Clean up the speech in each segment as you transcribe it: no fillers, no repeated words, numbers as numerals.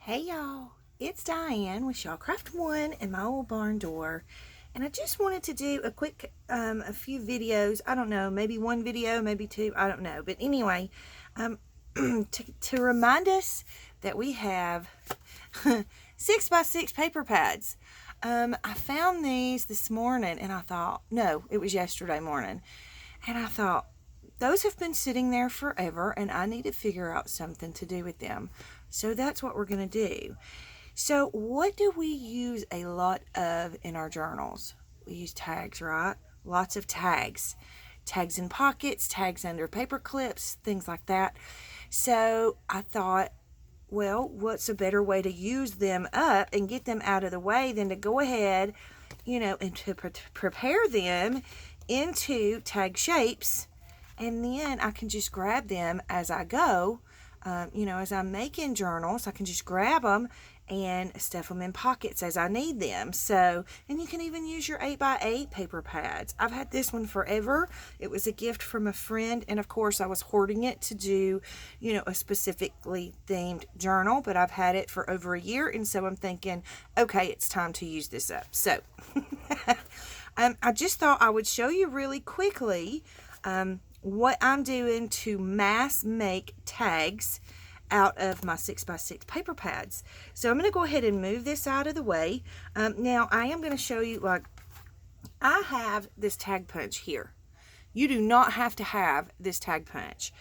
Hey y'all, it's Diane with Shawcraft One and my old barn door, and I just wanted to do a quick a few videos. I don't know, maybe one video, maybe two, I don't know, but anyway, to remind us that we have 6x6 paper pads. I found these this morning, and I thought, no, it was yesterday morning, and I thought, those have been sitting there forever, and I need to figure out something to do with them. So that's what we're going to do. So what do we use a lot of in our journals? We use tags, right? Lots of tags. Tags in pockets, tags under paper clips, things like that. So I thought, well, what's a better way to use them up and get them out of the way than to go ahead, and to prepare them into tag shapes, and then I can just grab them as I go. As I'm making journals, I can just grab them and stuff them in pockets as I need them. So, and you can even use your 8x8 paper pads. I've had this one forever. It was a gift from a friend, and of course I was hoarding it to do, a specifically themed journal, but I've had it for over a year, and so I'm thinking, okay, it's time to use this up. So, I just thought I would show you really quickly, what I'm doing to mass make tags out of my 6x6 paper pads. So I'm going to go ahead and move this out of the way. Now I am going to show you, I have this tag punch here. You do not have to have this tag punch.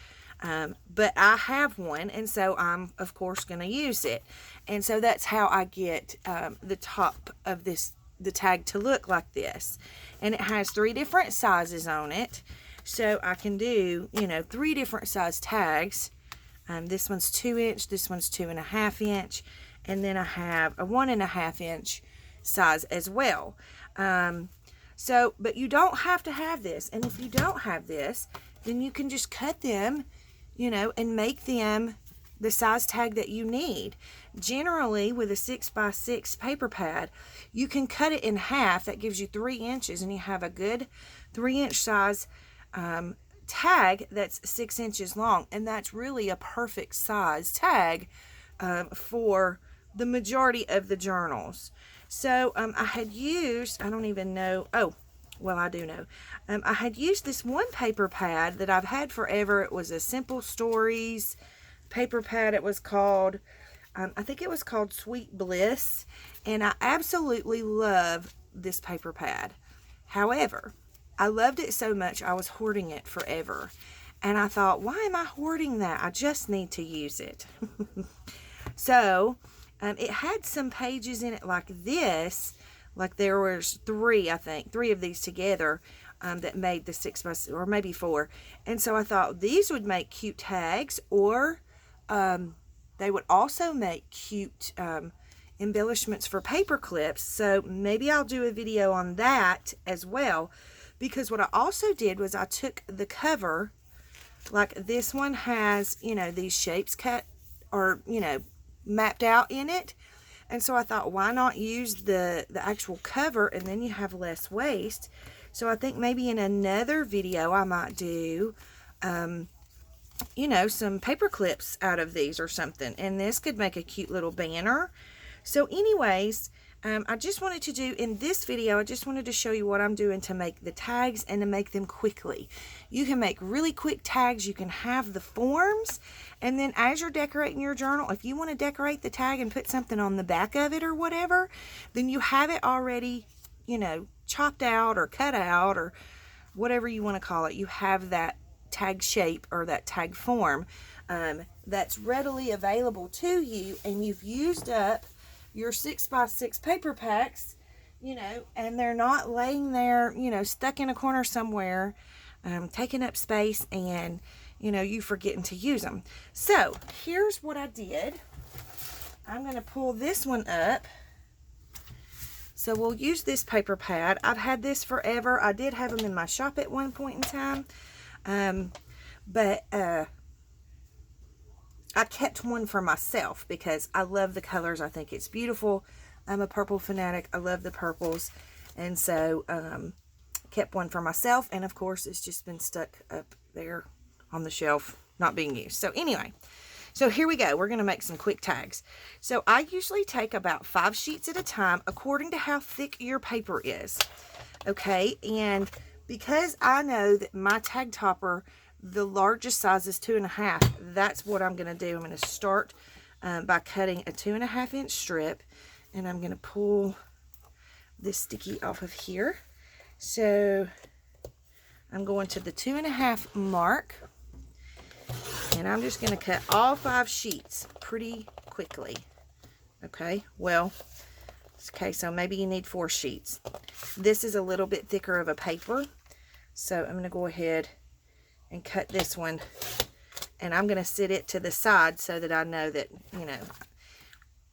But I have one, and so I'm of course going to use it. And so that's how I get the top of the tag to look like this. And it has 3 different sizes on it. So I can do, 3 different size tags. This one's 2-inch, this one's 2.5 inch, and then I have a 1.5 inch size as well. But you don't have to have this. And if you don't have this, then you can just cut them, and make them the size tag that you need. Generally, with a 6x6 paper pad, you can cut it in half. That gives you 3 inches, and you have a good 3-inch size tag that's 6 inches long, and that's really a perfect size tag for the majority of the journals. So I had used, I don't even know, oh, well, I do know. I had used this one paper pad that I've had forever. It was a Simple Stories paper pad. It was called, I think it was called Sweet Bliss, and I absolutely love this paper pad. However, I loved it so much, I was hoarding it forever. And I thought, why am I hoarding that? I just need to use it. So, it had some pages in it like this. Like there was 3, I think, 3 of these together that made the 6x, or maybe 4. And so I thought these would make cute tags, or they would also make cute embellishments for paper clips. So maybe I'll do a video on that as well. Because what I also did was I took the cover, like this one has, these shapes cut or, mapped out in it. And so I thought, why not use the actual cover, and then you have less waste. So I think maybe in another video I might do, some paper clips out of these or something. And this could make a cute little banner. So anyways, I just wanted to do, in this video, I just wanted to show you what I'm doing to make the tags and to make them quickly. You can make really quick tags. You can have the forms, and then as you're decorating your journal, if you want to decorate the tag and put something on the back of it or whatever, then you have it already, chopped out or cut out or whatever you want to call it. You have that tag shape or that tag form that's readily available to you, and you've used up your 6x6 paper packs, and they're not laying there, stuck in a corner somewhere, taking up space, and, you forgetting to use them. So here's what I did. I'm going to pull this one up. So we'll use this paper pad. I've had this forever. I did have them in my shop at one point in time. But I kept one for myself because I love the colors. I think it's beautiful. I'm a purple fanatic. I love the purples. And so kept one for myself. And of course, it's just been stuck up there on the shelf, not being used. So anyway, So here we go. We're going to make some quick tags. So I usually take about 5 sheets at a time according to how thick your paper is. Okay, and because I know that my tag topper, the largest size is 2.5, that's what I'm going to do. I'm going to start by cutting a 2.5 inch strip, and I'm going to pull this sticky off of here. So I'm going to the 2.5 mark, and I'm just going to cut all 5 sheets pretty quickly. Okay, well, okay, so maybe you need 4 sheets. This is a little bit thicker of a paper, so I'm going to go ahead and cut this one, and I'm going to sit it to the side so that I know that, you know,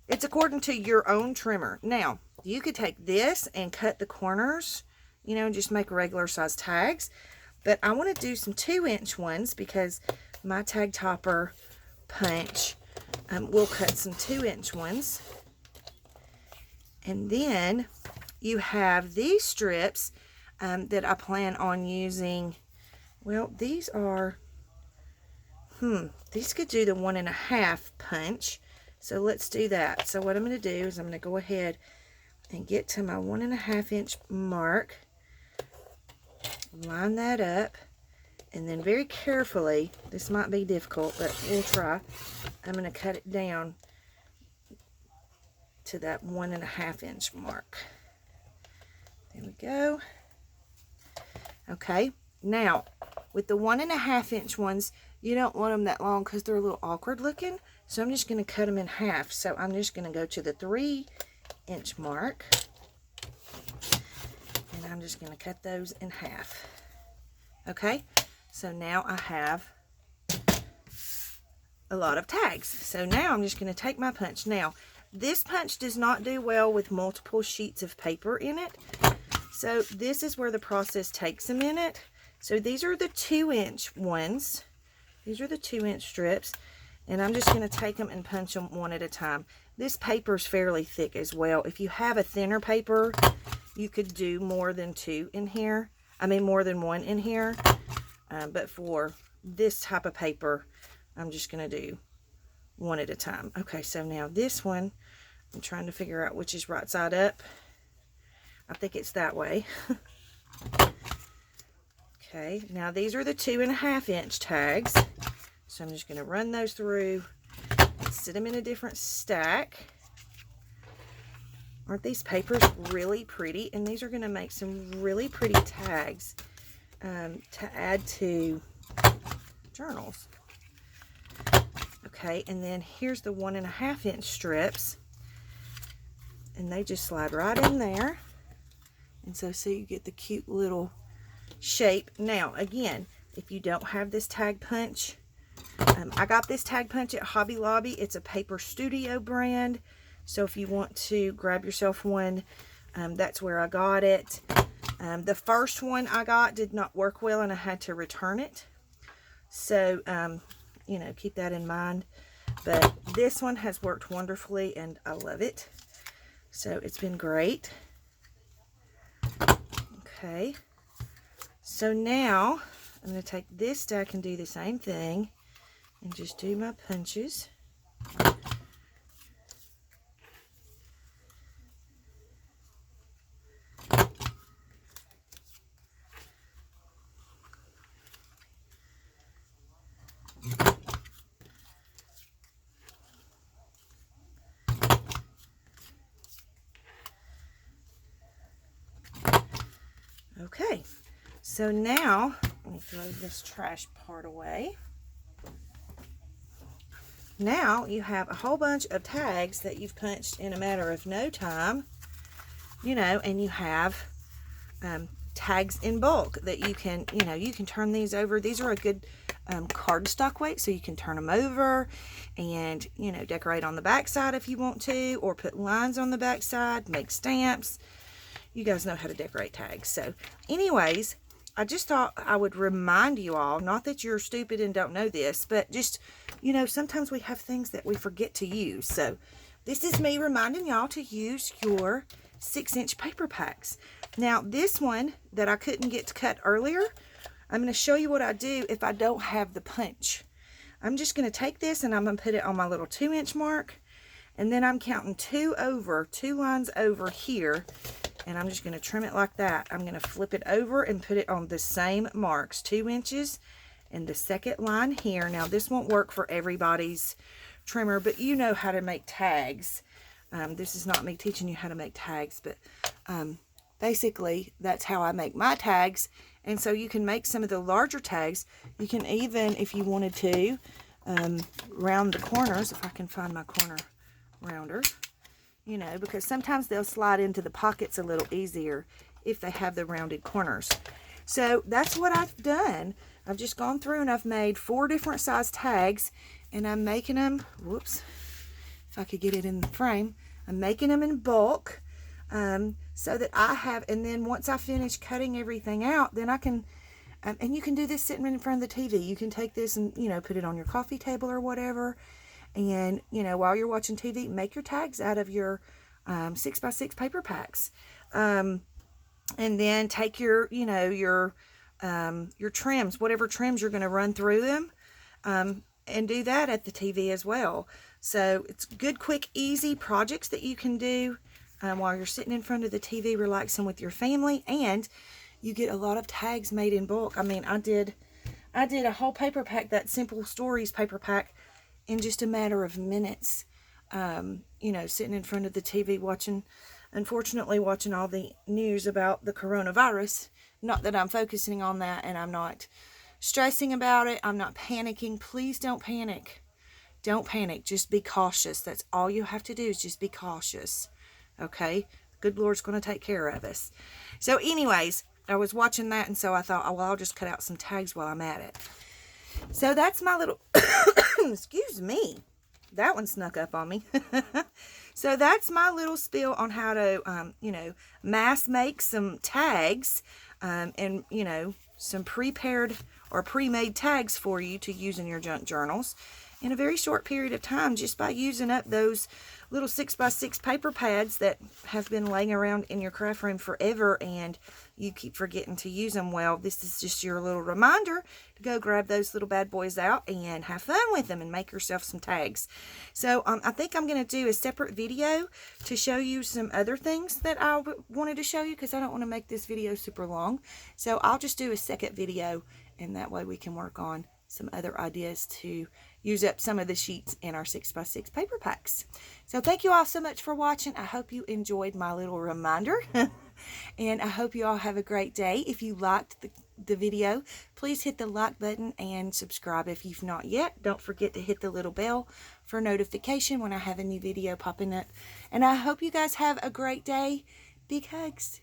it's according to your own trimmer. Now, you could take this and cut the corners, you know, and just make regular size tags, but I want to do some 2-inch ones because my tag topper punch will cut some 2-inch ones. And then you have these strips that I plan on using. Well, these are, these could do the 1.5 punch. So let's do that. So what I'm going to do is I'm going to go ahead and get to my 1.5 inch mark, line that up, and then very carefully, this might be difficult, but we'll try, I'm going to cut it down to that 1.5 inch mark. There we go. Okay, now with the 1.5 inch ones, you don't want them that long because they're a little awkward looking. So I'm just going to cut them in half. So I'm just going to go to the 3-inch mark, and I'm just going to cut those in half. Okay, so now I have a lot of tags. So now I'm just going to take my punch. Now, this punch does not do well with multiple sheets of paper in it. So this is where the process takes a minute. So these are the 2-inch ones. These are the 2-inch strips. And I'm just going to take them and punch them one at a time. This paper is fairly thick as well. If you have a thinner paper, you could do more than 2 in here. I mean, more than 1 in here. But for this type of paper, I'm just going to do 1 at a time. Okay, so now this one, I'm trying to figure out which is right side up. I think it's that way. Okay, now these are the 2.5 inch tags. So I'm just going to run those through and sit them in a different stack. Aren't these papers really pretty? And these are going to make some really pretty tags to add to journals. Okay, and then here's the 1.5 inch strips. And they just slide right in there. And so you get the cute little shape. Now, again, if you don't have this tag punch, I got this tag punch at Hobby Lobby. It's a Paper Studio brand. So if you want to grab yourself one, that's where I got it. The first one I got did not work well and I had to return it. So, you know, keep that in mind. But this one has worked wonderfully and I love it. So it's been great. Okay. So now I'm going to take this stack and do the same thing. And just do my punches. Okay, so now let me throw this trash part away. Now you have a whole bunch of tags that you've punched in a matter of no time, you know, and you have tags in bulk that you can, you know, you can turn these over. These are a good cardstock weight, so you can turn them over and, you know, decorate on the back side if you want to, or put lines on the back side, make stamps. You guys know how to decorate tags. So anyways, I just thought I would remind you all, not that you're stupid and don't know this, but just, you know, sometimes we have things that we forget to use. So this is me reminding y'all to use your 6-inch paper packs. Now this one that I couldn't get to cut earlier, I'm going to show you what I do if I don't have the punch. I'm just going to take this and I'm going to put it on my little 2-inch mark. And then I'm counting 2 lines over here. And I'm just going to trim it like that. I'm going to flip it over and put it on the same marks, 2 inches. And the second line here. Now this won't work for everybody's trimmer, but you know how to make tags. This is not me teaching you how to make tags, but basically that's how I make my tags. And so you can make some of the larger tags. You can even, if you wanted to, round the corners, if I can find my corner rounder, you know, because sometimes they'll slide into the pockets a little easier if they have the rounded corners. So that's what I've done. I've just gone through and I've made 4 different size tags, and I'm making them, whoops, if I could get it in the frame, I'm making them in bulk, so that I have, and then once I finish cutting everything out, then I can, and you can do this sitting in front of the TV. You can take this and, you know, put it on your coffee table or whatever, and, you know, while you're watching TV, make your tags out of your 6x6 paper packs. And then take your, you know, your trims, whatever trims you're going to run through them, and do that at the TV as well. So it's good, quick, easy projects that you can do while you're sitting in front of the TV, relaxing with your family, and you get a lot of tags made in bulk. I mean, I did a whole paper pack, that Simple Stories paper pack, in just a matter of minutes. You know, sitting in front of the TV unfortunately watching all the news about the coronavirus. Not that I'm focusing on that, and I'm not stressing about it. I'm not panicking. Please don't panic. Don't panic. Just be cautious. That's all you have to do, is just be cautious. Okay? The good Lord's going to take care of us. So anyways, I was watching that, and so I thought, oh, well, I'll just cut out some tags while I'm at it. So that's my little, excuse me. That one snuck up on me. So that's my little spiel on how to, you know, mass make some tags, and, you know, some prepared or pre-made tags for you to use in your junk journals in a very short period of time, just by using up those little 6x6 paper pads that have been laying around in your craft room forever, and you keep forgetting to use them. Well, this is just your little reminder to go grab those little bad boys out and have fun with them and make yourself some tags. So I think I'm going to do a separate video to show you some other things that I wanted to show you, because I don't want to make this video super long. So I'll just do a second video, and that way we can work on some other ideas to use up some of the sheets in our 6x6 paper packs. So thank you all so much for watching. I hope you enjoyed my little reminder. And I hope you all have a great day. If you liked the video, please hit the like button and subscribe if you've not yet. Don't forget to hit the little bell for notification when I have a new video popping up. And I hope you guys have a great day. Big hugs.